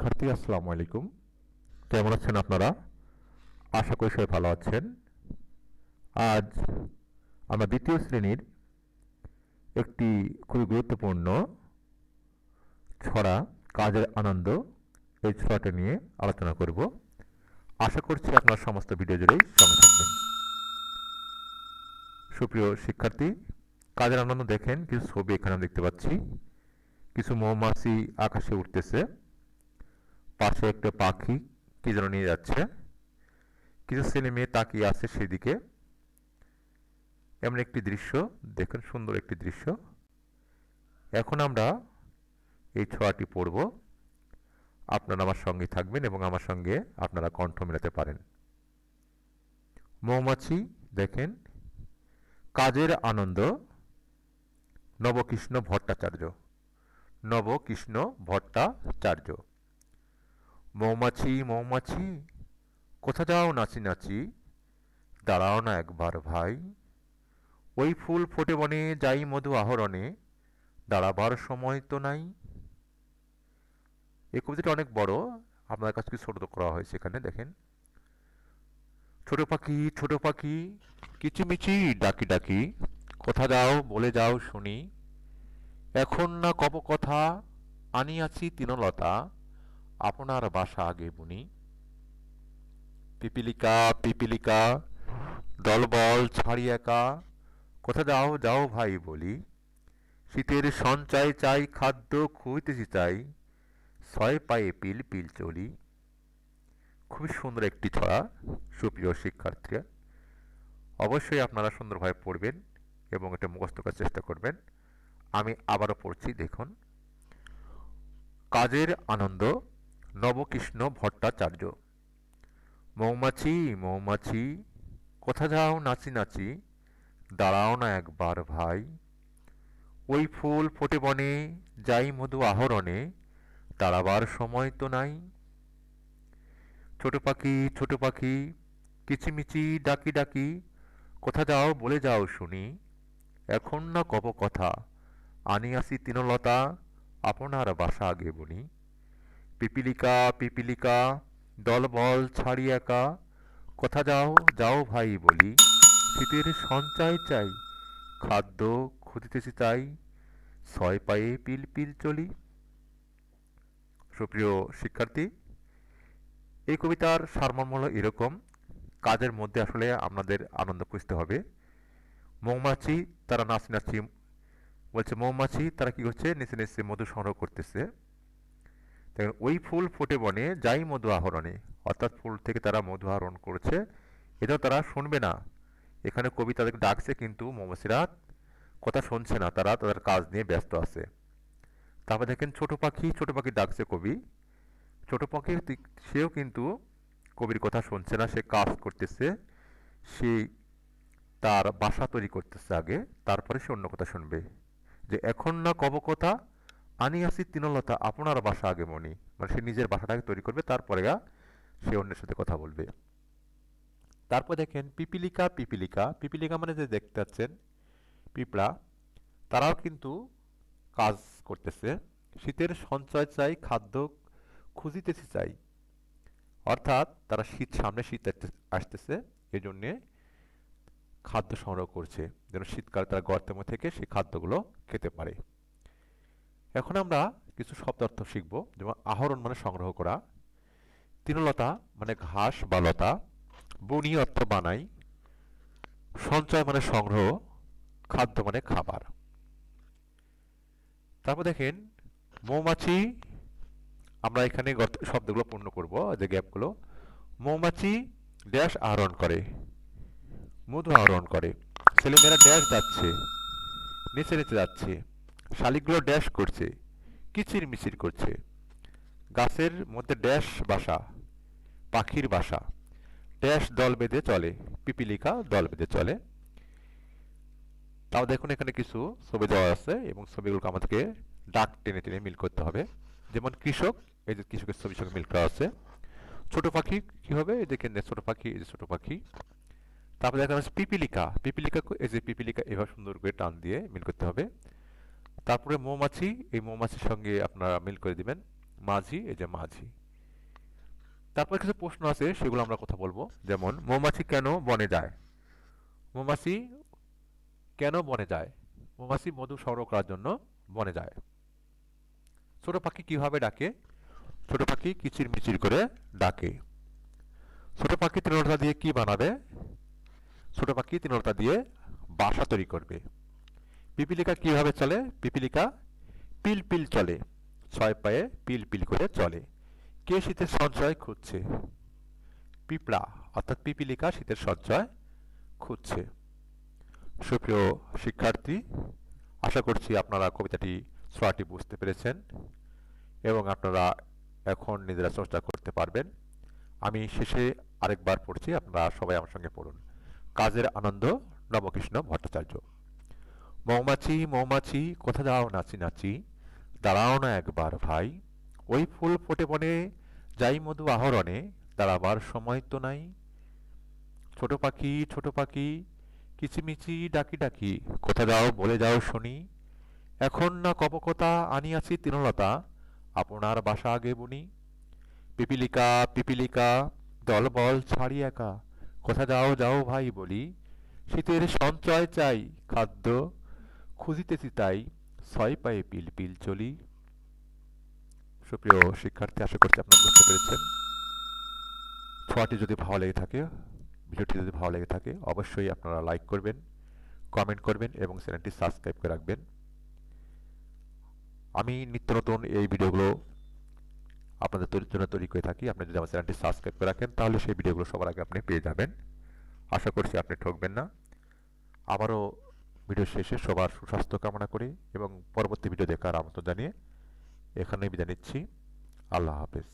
শিক্ষার্থী আসসালামু আলাইকুম। কেমন আছেন আপনারা? আশা করি সবাই ভালো আছেন। আজ আমরা দ্বিতীয় শ্রেণীর একটি খুবই গুরুত্বপূর্ণ ছড়া কাজের আনন্দ এই ছড়াটা নিয়ে আলোচনা করব। আশা করছি আপনারা সমস্ত ভিডিও জুড়েই সঙ্গে থাকবেন। সুপ্রিয় শিক্ষার্থী, কাজের আনন্দ দেখেন কিছু ছবি এখানে দেখতে পাচ্ছি। কিছু মৌমাছি আকাশে উঠতেছে, পাশে একটা পাখি কি যেন নিয়ে যাচ্ছে, কিছু ছেলে মেয়ে তাকিয়ে আছে সেদিকে। এমন একটি দৃশ্য দেখুন, সুন্দর একটি দৃশ্য। এখন আমরা এই ছড়াটি পড়ব। আপনারা আমার সঙ্গে থাকবেন এবং আমার সঙ্গে আপনারা কণ্ঠ মেলাতে পারেন। মৌমাছি দেখেন, কাজের আনন্দ, নবকৃষ্ণ ভট্টাচার্য। নবকৃষ্ণ ভট্টাচার্য। মৌমাছি মৌমাছি কোথা যাও নাচি নাচি, দাঁড়াও না একবার ভাই, ওই ফুল ফোটে বনে যাই মধু আহরণে, দাঁড়াবার সময় তো নাই। এই কবিতাটা অনেক বড়, আপনার কাছে কিছু ছোট করা হয়েছে। এখানে দেখেন, ছোট পাখি কিচিমিচি ডাকি ডাকি, কোথা যাও বলে যাও শুনি, এখন না কব কথা, আনিয়াছি তৃণলতা, আপনার বাসা আগে বুনি। পিপিলিকা পিপিলিকা দলবল ছাড়ি একা, কোথা যাও যাও ভাই বলি, শীতের সঞ্চয় চাই খাদ্য খুঁইতেছি চাই, ছয় পায়ে পিল পিল চলি। খুবই সুন্দর একটি ছড়া। সুপ্রিয় শিক্ষার্থীরা, অবশ্যই আপনারা সুন্দরভাবে পড়বেন এবং এটা মুখস্থ করার চেষ্টা করবেন। আমি আবারও পড়ছি, দেখুন। কাজের আনন্দ, নবকৃষ্ণ ভট্টাচার্য। মৌমাছি মৌমাছি কোথা যাও নাচি নাচি, দাঁড়াও না একবার ভাই, ওই ফুল ফোটে বনে যাই মধু আহরণে, দাঁড়াবার সময় তো নাই। ছোট পাখি কিচিমিচি ডাকি ডাকি, কোথা যাও বলে যাও শুনি, এখন না কব কথা, আনিয়াছি তৃণলতা, আপনার বাসা আগে বুনি। পিপিলিকা পিপিলিকা দলবল ছাড়ি একা, কোথা যাও যাও ভাই বলি, শীতের সঞ্চয় চাই খাদ্য খুঁজিতেছি তাই, ছয় পায়ে পিল পিল চলি। সুপ্রিয় শিক্ষার্থী, এই কবিতার সারমর্ম হলো এরকম। কাজের মধ্যে আসলে আমাদের আনন্দ খুঁজতে হবে। মৌমাছি তারা নাচি নাচি বলছে, মৌমাছি তারা কি করছে, নিচে নিচে মধু সংগ্রহ করতেছে। দেখেন, ওই ফুল ফোটে বনে যাই মধু আহরণে, অর্থাৎ ফুল থেকে তারা মধু আহরণ করছে। এটাও তারা শুনবে না। এখানে কবি তাদেরকে ডাকছে, কিন্তু মৌমাছিরা কথা শুনছে না, তারা তাদের কাজ নিয়ে ব্যস্ত আছে। তারপর দেখেন, ছোট পাখি ডাকছে কবি। ছোট পাখি সেও কিন্তু কবির কথা শুনছে না, সে কাজ করতেছে। সে তার বাসা তৈরি করতেছে আগে, তারপরে সে অন্য কথা শুনবে। যে এখন না কব কথা, আনিয়াছি তৃণলতা, আপনার বাসা আগে মনি। মানে সে নিজের বাসাটাকে তৈরি করবে, তারপরে সে অন্যের সাথে কথা বলবে। তারপর দেখেন, পিপিলিকা পিপিলিকা পিপিলিকা মানে যে দেখতে পাচ্ছেন পিঁপড়া, তারাও কিন্তু কাজ করতেছে। শীতের সঞ্চয় চাই খাদ্য খুঁজিতেছি চাই, অর্থাৎ তারা শীত আসতেছে, এই জন্যে খাদ্য সংগ্রহ করছে, যেন শীতকালে তারা গর্তের মধ্যে থেকে সেই খাদ্যগুলো খেতে পারে। এখন আমরা কিছু শব্দার্থ শিখব। যেমন আহরণ মানে সংগ্রহ করা, তৃণলতা মানে ঘাস বা লতা, বনি অর্থ বানাই, সঞ্চয় মানে সংগ্রহ, খাদ্য মানে খাবার। তারপর দেখেন, মৌমাছি, আমরা এখানে শব্দগুলো পূর্ণ করব, যে গ্যাপগুলো। মৌমাছি ড্যাশ আহরণ করে, মধু আহরণ করে। ছেলেমেয়েরা ড্যাশ যাচ্ছে, নিচে নিচে যাচ্ছে। শালিকগুলো ড্যাশ করছে, কিচির মিচির করছে। গাছের মধ্যে ড্যাশ বাসা, পাখির বাসা। ড্যাশ দল বেঁধে চলে, পিপিলিকা দল বেঁধে চলে। তাও দেখুন, এখানে কিছু ছবি দেওয়া আছে এবং ছবিগুলোকে আমাদেরকে দাগ টেনে টেনে মিল করতে হবে। যেমন কৃষক, এই যে কৃষকের ছবির সঙ্গে মিল করা আছে। ছোট পাখি কি হবে, এই দেখেন ছোট পাখি, এই যে ছোট পাখি। তারপরে দেখা যাচ্ছে পিপিলিকা, পিপিলিকা এই যে পিপিলিকা, এভাবে সুন্দর করে টান দিয়ে মিল করতে হবে। তারপরে মৌমাছি, এই মৌমাছির সঙ্গে আপনারা মিল করে দিবেন। মাঝি, এই যে মাঝি। তারপর কিছু প্রশ্ন আছে, সেগুলো আমরা কথা বলবো। যেমন মৌমাছি কেন বনে যায়? মৌমাছি কেন বনে যায়? মৌমাছি মধু সংগ্রহ করার জন্য বনে যায়। ছোট পাখি কিভাবে ডাকে? ছোট পাখি কিচির মিচির করে ডাকে। ছোট পাখি তৃণলতা দিয়ে কি বানাবে? ছোট পাখি তৃণলতা দিয়ে বাসা তৈরি করবে। পিপিলিকা কিভাবে চলে? পিপিলিকা পিল পিল চলে, ছয় পায়ে পিল পিল করে চলে। কে শীতের সঞ্চয় খুঁজছে? পিঁপড়া অর্থাৎ পিপিলিকা শীতের সঞ্চয় খুঁজছে। সুপ্রিয় শিক্ষার্থী, আশা করছি আপনারা কবিতাটি ছড়াটি বুঝতে পেরেছেন এবং আপনারা এখন নিজেরা চর্চা করতে পারবেন। আমি শেষে আরেকবার পড়ছি, আপনারা সবাই আমার সঙ্গে পড়ুন। কাজের আনন্দ, নবকৃষ্ণ ভট্টাচার্য। মৌমাছি মৌমাছি কোথা যাও নাচি নাচি, দাঁড়াও না একবার ভাই, ওই ফুল ফোটে বনে, যাই মধু আহরণে, দাঁড়াবার সময় তো নাই। ছোট পাখি কিচিমিচি ডাকি ডাকি, কোথা যাও বলে যাও শুনি, এখন না কপকতা আনিয়াছি তৃণলতা, আপনার বাসা আগে বুনি। পিপিলিকা পিপিলিকা দলবল ছাড়ি একা, কোথা যাও যাও ভাই বলি, শীতের সঞ্চয় চাই খাদ্য খুঁজিতেছি তাই, ছয় পায়ে পিল পিল চলি। সুপ্রিয় শিক্ষার্থী, আশা করছি আপনারা বুঝতে পেরেছেন। ছোঁয়াটি যদি ভালো লেগে থাকে, ভিডিওটি যদি ভালো লেগে থাকে, অবশ্যই আপনারা লাইক করবেন, কমেন্ট করবেন এবং চ্যানেলটি সাবস্ক্রাইব করে রাখবেন। আমি নিত্য নতুন এই ভিডিওগুলো আপনাদের জন্য তৈরি করে থাকি। আপনি যদি আমার চ্যানেলটি সাবস্ক্রাইব করে রাখেন, তাহলে সেই ভিডিওগুলো সবার আগে আপনি পেয়ে যাবেন। আশা করছি আপনি ঠকবেন না। আবারও ভিডিও শেষে সবার সুস্বাস্থ্য কামনা করে এবং পরবর্তী ভিডিও দেখার আমন্ত্রণ জানিয়ে এখানেই বিদায় নিচ্ছি। আল্লাহ হাফেজ।